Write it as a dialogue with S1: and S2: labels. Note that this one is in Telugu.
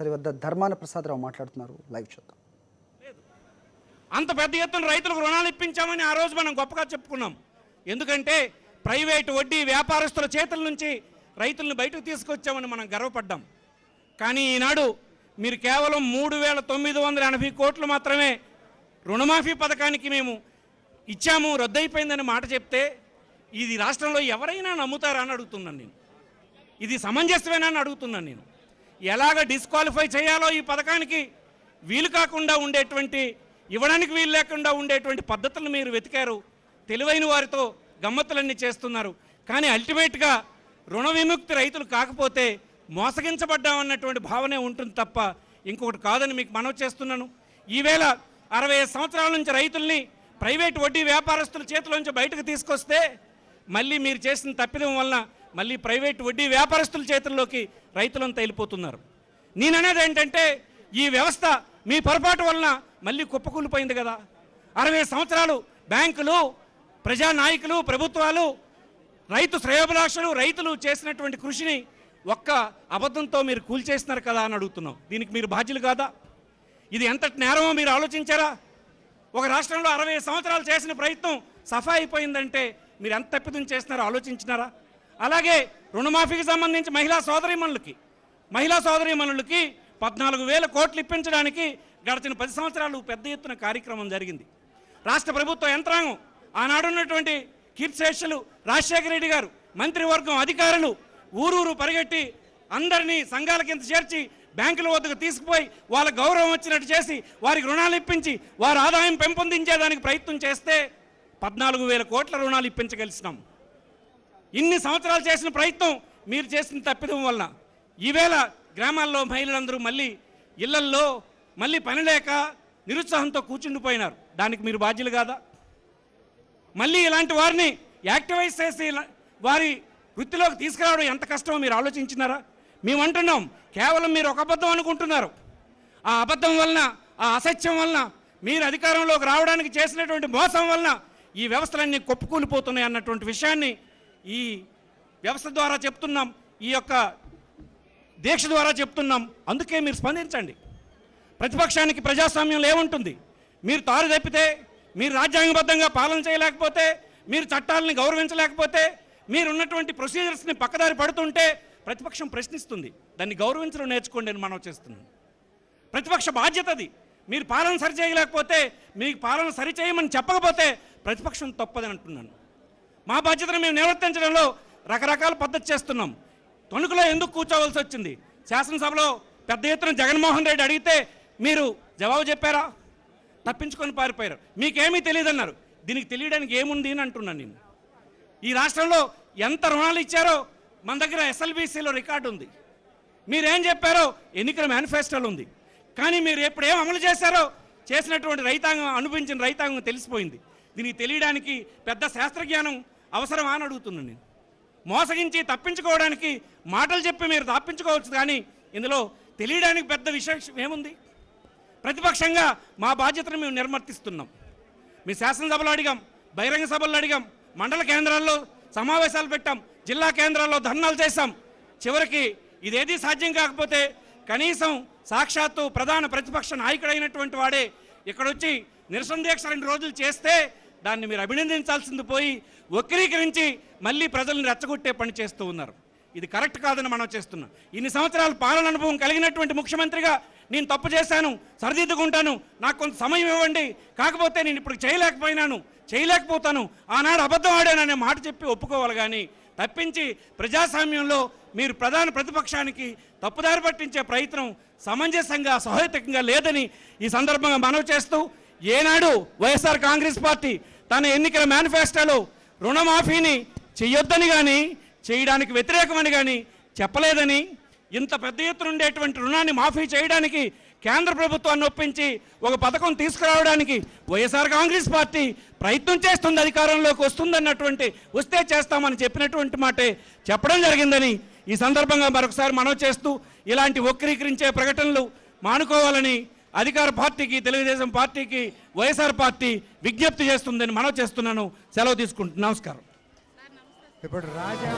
S1: సరివద్ద ధర్మాన ప్రసాదరావు మాట్లాడుతున్నారు. లైవ్ చూద్దాం.
S2: అంత పెద్ద ఎత్తున రైతులకు రుణాలు ఇప్పించామని ఆ రోజు మనం గొప్పగా చెప్పుకున్నాం. ఎందుకంటే ప్రైవేటు వడ్డీ వ్యాపారస్తుల చేతుల నుంచి రైతులను బయటకు తీసుకొచ్చామని మనం గర్వపడ్డాం. కానీ ఈనాడు మీరు కేవలం 3,980 కోట్లు మాత్రమే రుణమాఫీ పథకానికి మేము ఇచ్చాము, రద్దయిపోయిందని మాట చెప్తే ఇది రాష్ట్రంలో ఎవరైనా నమ్ముతారా అని అడుగుతున్నాను నేను. ఇది సమంజసమేనా అని అడుగుతున్నాను నేను. ఎలాగ డిస్క్వాలిఫై చేయాలో ఈ పథకానికి వీలు కాకుండా ఉండేటువంటి, ఇవ్వడానికి వీలు లేకుండా ఉండేటువంటి పద్ధతులను మీరు వెతికారు. తెలివైన వారితో గమ్మత్తులన్నీ చేస్తున్నారు. కానీ అల్టిమేట్గా రుణ విముక్తి రైతులు కాకపోతే మోసగించబడ్డామన్నటువంటి భావనే ఉంటుంది తప్ప ఇంకొకటి కాదని మీకు మనవి చేస్తున్నాను. ఈవేళ 65 సంవత్సరాల నుంచి రైతుల్ని ప్రైవేట్ వడ్డీ వ్యాపారస్తుల చేతిలోంచి బయటకు తీసుకొస్తే మళ్ళీ మీరు చేసిన తప్పిదం వలన మళ్ళీ ప్రైవేట్ వడ్డీ వ్యాపారస్తుల చేతుల్లోకి రైతులంతా వెళ్ళిపోతున్నారు. నేననేది ఏంటంటే ఈ వ్యవస్థ మీ పొరపాటు వలన మళ్ళీ కుప్పకూలిపోయింది కదా. 60 సంవత్సరాలు బ్యాంకులు, ప్రజానాయకులు, ప్రభుత్వాలు, రైతు శ్రేయోభిలాషులు, రైతులు చేసినటువంటి కృషిని ఒక్క అబద్ధంతో మీరు కూల్చేస్తున్నారు కదా అని అడుగుతున్నాం. దీనికి మీరు బాధ్యులు కాదా? ఇది ఎంతటి నేరమో మీరు ఆలోచించారా? ఒక రాష్ట్రంలో 60 సంవత్సరాలు చేసిన ప్రయత్నం సఫా అయిపోయిందంటే మీరు ఎంత తప్పిదం చేస్తున్నారో ఆలోచించినారా? అలాగే రుణమాఫీకి సంబంధించి మహిళా సోదరీమణులకి 14,000 కోట్లు ఇప్పించడానికి గడిచిన 10 సంవత్సరాలు పెద్ద ఎత్తున కార్యక్రమం జరిగింది. రాష్ట్ర ప్రభుత్వ యంత్రాంగం, ఆనాడున్నటువంటి కీర్తిశేషులు రాజశేఖర రెడ్డి గారు, మంత్రివర్గం, అధికారులు ఊరూరు పరిగెట్టి అందరినీ సంఘాల కింద చేర్చి బ్యాంకుల వద్దకు తీసుకుపోయి వాళ్ళ గౌరవం వచ్చినట్టు చేసి వారికి రుణాలు ఇప్పించి వారి ఆదాయం పెంపొందించేదానికి ప్రయత్నం చేస్తే 14,000 కోట్ల రుణాలు ఇప్పించగలిసినాం. ఇన్ని సంవత్సరాలు చేసిన ప్రయత్నం మీరు చేసిన తప్పిదం వలన ఈవేళ గ్రామాల్లో మహిళలందరూ మళ్ళీ ఇళ్లల్లో మళ్ళీ పని లేక నిరుత్సాహంతో కూర్చుండిపోయినారు. దానికి మీరు బాధ్యులు కాదా? మళ్ళీ ఇలాంటి వారిని యాక్టివైజ్ చేసి వారి వృత్తిలోకి తీసుకురావడం ఎంత కష్టమో మీరు ఆలోచించినారా? మేము అంటున్నాం, కేవలం మీరు ఒక అబద్ధం అనుకుంటున్నారు. ఆ అబద్ధం వలన, ఆ అసత్యం వలన, మీరు అధికారంలోకి రావడానికి చేసినటువంటి మోసం వలన ఈ వ్యవస్థలన్నీ కొప్పుకూలిపోతున్నాయి అన్నటువంటి విషయాన్ని ఈ వ్యవస్థ ద్వారా చెప్తున్నాం, ఈ యొక్క దీక్ష ద్వారా చెప్తున్నాం. అందుకే మీరు స్పందించండి. ప్రతిపక్షానికి ప్రజాస్వామ్యంలో ఏముంటుంది? మీరు తారు తప్పితే, మీరు రాజ్యాంగబద్ధంగా పాలన చేయలేకపోతే, మీరు చట్టాలని గౌరవించలేకపోతే, మీరున్నటువంటి ప్రొసీజర్స్ని పక్కదారి పడుతుంటే ప్రతిపక్షం ప్రశ్నిస్తుంది. దాన్ని గౌరవించడం నేర్చుకోండి అని మనం చేస్తున్నాం. ప్రతిపక్ష బాధ్యత అది. మీరు పాలన సరి చేయలేకపోతే, మీకు పాలన సరి చేయమని చెప్పకపోతే ప్రతిపక్షం తప్పదని అంటున్నాను. మా బాధ్యతను మేము నిర్వర్తించడంలో రకరకాల పద్ధతి చేస్తున్నాం. తణుకులో ఎందుకు కూర్చోవలసి వచ్చింది? శాసనసభలో పెద్ద ఎత్తున జగన్మోహన్ రెడ్డి అడిగితే మీరు జవాబు చెప్పారా? తప్పించుకొని పారిపోయారు. మీకేమీ తెలియదన్నారు. దీనికి తెలియడానికి ఏముంది అని అంటున్నాను నేను. ఈ రాష్ట్రంలో ఎంత రుణాలు ఇచ్చారో మన దగ్గర ఎస్ఎల్బీసీలో రికార్డు ఉంది. మీరేం చెప్పారో ఎన్నికల మేనిఫెస్టోలో ఉంది. కానీ మీరు ఎప్పుడేం అమలు చేశారో చేసినటువంటి రైతాంగం, అనిపించిన రైతాంగం తెలిసిపోయింది. దీనికి తెలియడానికి పెద్ద శాస్త్రజ్ఞానం అవసరమా అని అడుగుతున్నాను నేను. మోసగించి తప్పించుకోవడానికి మాటలు చెప్పి మీరు తప్పించుకోవచ్చు, కానీ ఇందులో తెలియడానికి పెద్ద విశేషం ఏముంది? ప్రతిపక్షంగా మా బాధ్యతను మేము నిర్వర్తిస్తున్నాం. మీ శాసనసభలో అడిగాం, బహిరంగ సభల్లో అడిగాం, మండల కేంద్రాల్లో సమావేశాలు పెట్టాం, జిల్లా కేంద్రాల్లో ధర్నాలు చేశాం. చివరికి ఇదేదీ సాధ్యం కాకపోతే కనీసం సాక్షాత్తు ప్రధాన ప్రతిపక్ష నాయకుడైనటువంటి వాడే ఇక్కడొచ్చి నిరసన దీక్ష 2 రోజులు చేస్తే దాన్ని మీరు అభినందించాల్సింది పోయి వక్రీకరించి మళ్ళీ ప్రజలను రెచ్చగొట్టే పని చేస్తూ ఉన్నారు. ఇది కరెక్ట్ కాదని మనం చేస్తున్నాం. ఇన్ని సంవత్సరాల పాలన అనుభవం కలిగినటువంటి ముఖ్యమంత్రిగా నేను తప్పు చేశాను, సరిదిద్దుకుంటాను, నాకు కొంత సమయం ఇవ్వండి, కాకపోతే నేను ఇప్పుడు చేయలేకపోతాను, ఆనాడు అబద్ధం ఆడాననే మాట చెప్పి ఒప్పుకోవాలి. కానీ తప్పించి ప్రజాస్వామ్యంలో మీరు ప్రధాన ప్రతిపక్షానికి తప్పుదారి పట్టించే ప్రయత్నం సమంజసంగా, సహేతుకంగా లేదని ఈ సందర్భంగా మనవి చేస్తూ, ఏనాడు వైఎస్ఆర్ కాంగ్రెస్ పార్టీ తన ఎన్నికల మేనిఫెస్టోలో రుణమాఫీని చేయొద్దని కానీ, చేయడానికి వ్యతిరేకమని కానీ చెప్పలేదని, ఇంత పెద్ద ఎత్తున ఉండేటువంటి రుణాన్ని మాఫీ చేయడానికి కేంద్ర ప్రభుత్వాన్ని ఒప్పించి ఒక పథకం తీసుకురావడానికి వైఎస్ఆర్ కాంగ్రెస్ పార్టీ ప్రయత్నం చేస్తుంది, అధికారంలోకి వస్తే చేస్తామని చెప్పినటువంటి మాటే చెప్పడం జరిగిందని ఈ సందర్భంగా మరొకసారి మనవి చేస్తూ, ఇలాంటి వక్రీకరించే ప్రకటనలు మానుకోవాలని అధికార పార్టీకి, తెలుగుదేశం పార్టీకి వైఎస్ఆర్ పార్టీ విజ్ఞప్తి చేస్తుందని మనవి చేస్తున్నాను. సెలవు తీసుకుంటున్నాను. నమస్కారం.
S3: ఇప్పుడు రాజా